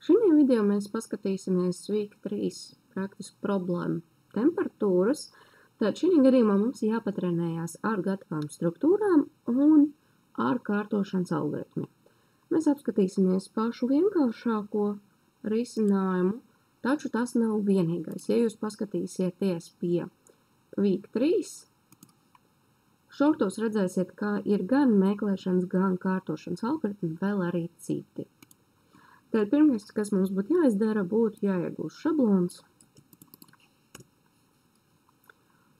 Šajā video mēs paskatīsimies week 3 praktisku problēmu temperatūras. Tad šajā gadījumā mums jāpatrenējās ar gatavām struktūrām un ar kārtošanas algoritmiem. Mēs apskatīsimies pašu vienkāršāko risinājumu, taču tas nav vienīgais. Ja jūs paskatīsieties pie week 3, šortos redzēsiet, ka ir gan meklēšanas, gan kārtošanas algoritmi, vēl arī citi. Tad pirmais, kas mums būtu jāizdara, būtu jāiegūst šablons,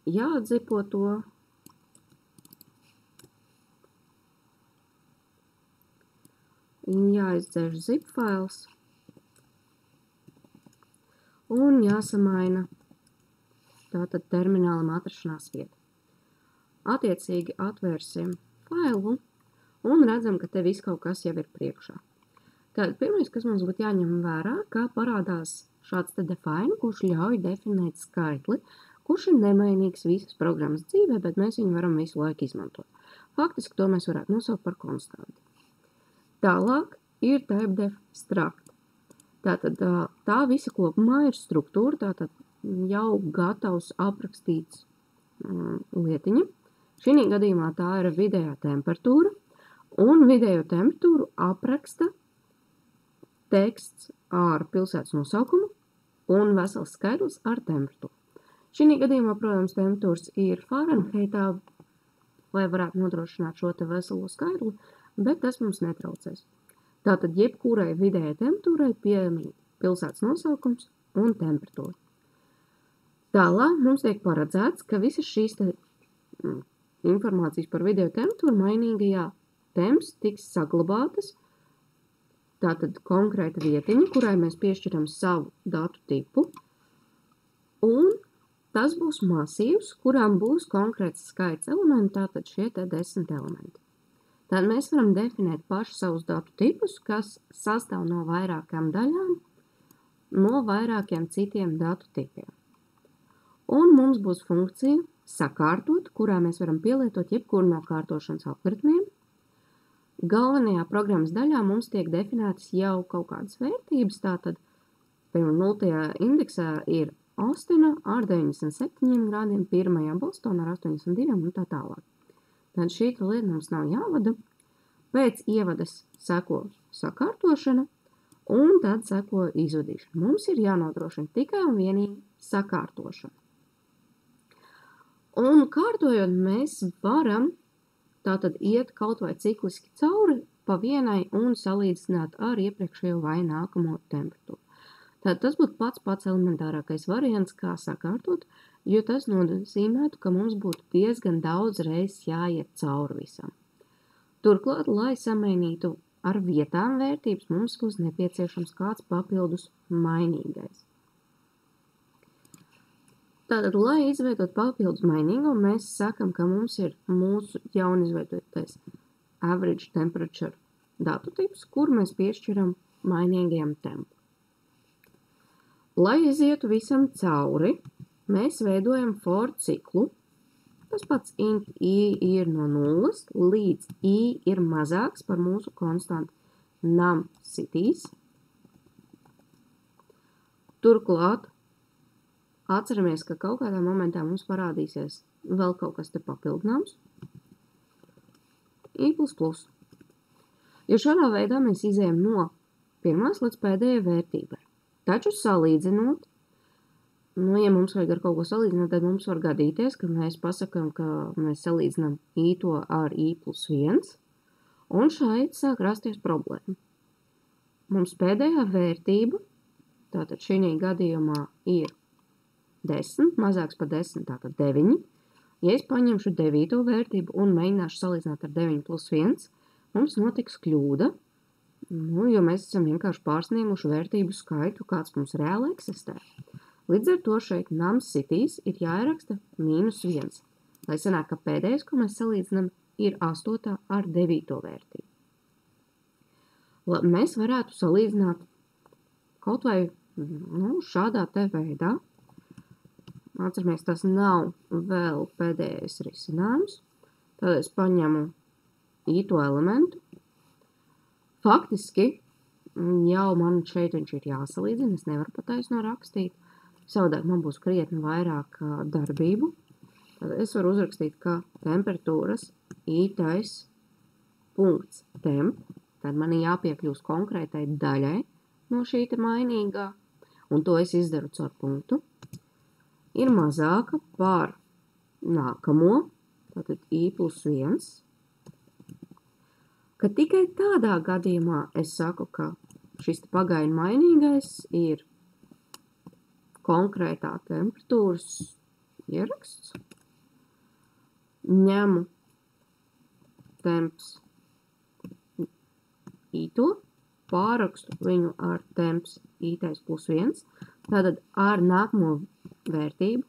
jāatzipo to, jāizdzēš zip fails un jāsamaina tātad terminālam atrašanās vieta. Attiecīgi atvērsim failu un redzam, ka te viss kaut kas jau ir priekšā. Tad pirmais, kas mums būtu jāņem vērā, ka parādās šāds te define, kurš ļauj definēt skaitli, kurš ir nemainīgs visas programmas dzīvē, bet mēs viņu varam visu laiku izmantot. Faktiski to mēs varētu nosaukt par konstanti. Tālāk ir typedef struct. Tātad tā visa kopumā ir struktūra, tātad jau gatavs aprakstīts lietiņa. Šī gadījumā tā ir vidējā temperatūra, un vidējo temperatūru apraksta teksts ar pilsētas nosaukumu un vesels skaitlis ar temperatūru. Šī gadījumā, protams, temperatūras ir Fahrenheitā, lai varētu nodrošināt šo te veselo skaitli, bet tas mums netraucēs. Tātad jebkurai vidējai temperatūrai piemīt pilsētas nosaukums un temperatūra. Tālāk mums tiek paredzēts, ka visas šīs te informācijas par vidējo temperatūru mainīgajā temps tiks saglabātas. Tātad konkrēta vietiņa, kurai mēs piešķiram savu datu tipu, un tas būs masīvs, kurām būs konkrēts skaits elementu, tātad šie te 10 elementi. Tad mēs varam definēt paši savus datu tipus, kas sastāv no vairākām daļām, no vairākiem citiem datu tipiem. Un mums būs funkcija sakārtot, kurā mēs varam pielietot jebkuru no kārtošanas algoritmiem. Galvenajā programmas daļā mums tiek definētas jau kaut kādas vērtības, tātad, piemēram, 0. indeksā ir Austina ar 97 grādiem, 1. Bostona ar 82 un tā tālāk. Tad šī lieta mums nav jāvada, pēc ievadas seko sakārtošana un tad seko izvadīšana. Mums ir jānodrošina tikai un vienīgi sakārtošana. Un kārtojot mēs varam tātad iet kaut vai cikliski cauri pa vienai un salīdzināt ar iepriekšējo vai nākamo temperatūru. Tātad tas būtu pats elementārākais variants, kā sakārtot, jo tas nozīmētu, ka mums būtu diezgan daudz reizes jāiet cauri visam. Turklāt, lai samainītu ar vietām vērtības, mums būs nepieciešams kāds papildus mainīgais. Tātad, lai izveidot papildus mainīgo, mēs sakam, ka mums ir mūsu jaunizveidotais average temperature datu tips, kur mēs piešķiram mainīgajam tempu. Lai izietu visam cauri, mēs veidojam for ciklu. Tas pats int i ir no 0 līdz i ir mazāks par mūsu konstantu num cities. Turklāt atceramies, ka kaut kādā momentā mums parādīsies vēl kaut kas te papildināms. I++. Jo šādā veidā mēs izējam no pirmās līdz pēdējai vērtībai. Taču salīdzinot, ja mums vajag ar kaut ko salīdzināt, tad mums var gadīties, ka mēs pasakam, ka mēs salīdzinām i to ar i+1, un šeit sāk rasties problēma. Mums pēdējā vērtība, tātad šī gadījumā ir 10, mazāks par 10, tātad 9. Ja es paņemšu 9. vērtību un mēģināšu salīdzināt ar 9 plus 1, mums notiks kļūda, jo mēs esam vienkārši pārsnieguši vērtību skaitu, kāds mums reāli eksistē. Līdz ar to šeit num cities ir jāieraksta -1, lai sanāk, ka pēdējais, ko mēs salīdzinām, ir 8. ar 9. vērtību. Mēs varētu salīdzināt kaut vai šādā te veidā. Atceramies, tas nav vēl pēdējais risinājums. Tad es paņemu i to elementu. Faktiski jau man šeit viņš ir jāsalīdzina, es nevaru pataisno rakstīt. Savādāk man būs krietni vairāk darbību. Tad es varu uzrakstīt, ka temperatūras ītais punkts temp, tad man ir jāpiekļūst konkrētai daļai no šī te mainīgā, un to es izdaru caur punktu, ir mazāka par nākamo, tātad I plus 1, ka tikai tādā gadījumā es saku, ka šis pagaidu mainīgais ir konkrētā temperatūras ieraksts, ņemu temps īto, pārakstu viņu ar temps ītais plus 1, tātad ar nākamo vērtību,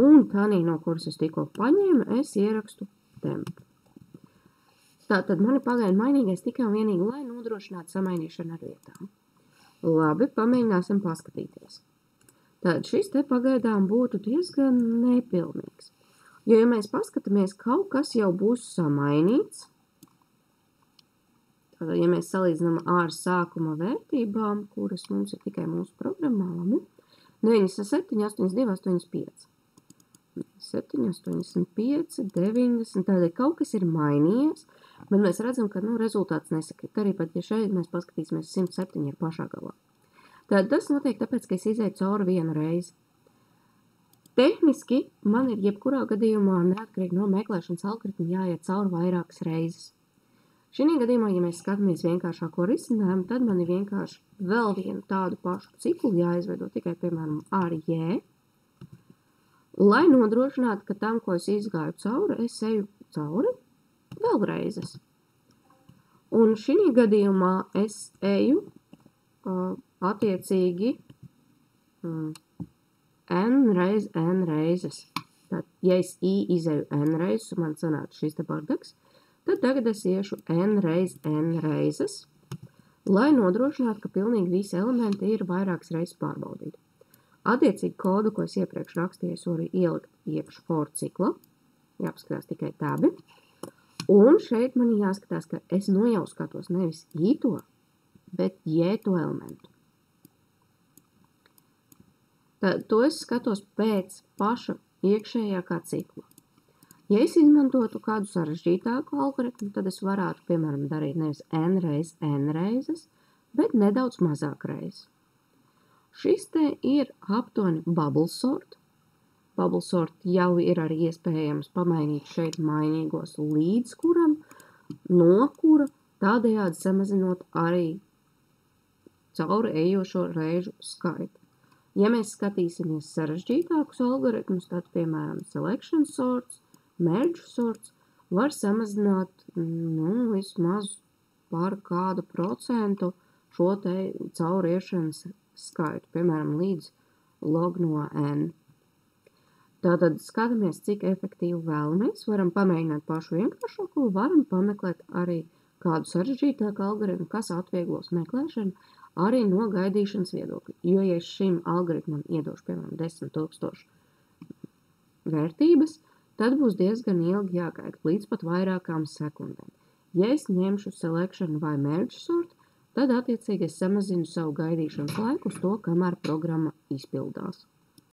un tanī, no kuras es tikko paņēmu, es ierakstu tempu. Tātad mani pagaidu mainīgais tikai un vienīgi, lai nodrošinātu samainīšanu ar vietām. Labi, pamēģināsim paskatīties. Tātad šis te pagaidām būtu diezgan nepilnīgs. Jo, ja mēs paskatāmies, kaut kas jau būs samainīts, tātad, ja mēs salīdzinām ar sākuma vērtībām, kuras mums ir tikai mūsu programmā, labi, 97, 82, 85. 7, 85, 90, tādēļ kaut kas ir mainījies, bet mēs redzam, ka rezultāts nesakrit. Arī pat, ja šeit mēs paskatīsimies, 107 ir pašā galā. Tātad tas notiek tāpēc, ka es izēju cauri vienu reizi. Tehniski man ir jebkurā gadījumā neatkarīgi no meklēšanas algoritma jāiet cauri vairākas reizes. Šī gadījumā, ja mēs skatāmies vienkāršāko risinājumu, tad man ir vienkārši vēl vienu tādu pašu ciklu jāizveido tikai, piemēram, ar J, lai nodrošinātu, ka tam, ko es izgāju cauri, es eju cauri vēlreizes. Un šī gadījumā es eju attiecīgi n reizes. Tad, ja es I izēju n reizes, un man sanāca šis te bardaks, tad tagad es iešu n reizes, lai nodrošinātu, ka pilnīgi visi elementi ir vairākas reizes pārbaudīti. Attiecīgi kodu, ko es iepriekš rakstīju, es varu ielikt iekš for cikla, jāpaskatās tikai tabi, un šeit man jāskatās, ka es jau skatos nevis I to, bet J to elementu. Tad to es skatos pēc paša iekšējā kā cikla. Ja es izmantotu kādu sarežģītāku algoritmu, tad es varētu, piemēram, darīt nevis n reizes, bet nedaudz mazāk reizes. Šis te ir aptuveni bubble sort. Bubble sort jau ir arī iespējams pamainīt šeit mainīgos līdz kuram, no kura, tādējādi samazinot arī cauri ejošo reižu skaitu. Ja mēs skatīsimies sarežģītākus algoritmus, tad, piemēram, selection sorts, merge sorts, var samazināt, vismaz par kādu procentu šo te cauriešanas skaitu, piemēram, līdz log no n. Tātad skatāmies, cik efektīvi vēlamies, varam pamēģināt pašu vienkāršāko, varam pameklēt arī kādu sarežģītāku algoritmu, kas atvieglos meklēšanu arī no gaidīšanas viedokļa. Jo, ja šim algoritmam iedošu, piemēram, 10 000 vērtības, tad būs diezgan ilgi jāgaida, līdz pat vairākām sekundēm. Ja es ņemšu selection vai merge sort, tad attiecīgi es samazinu savu gaidīšanas laiku uz to, kamēr programma izpildās.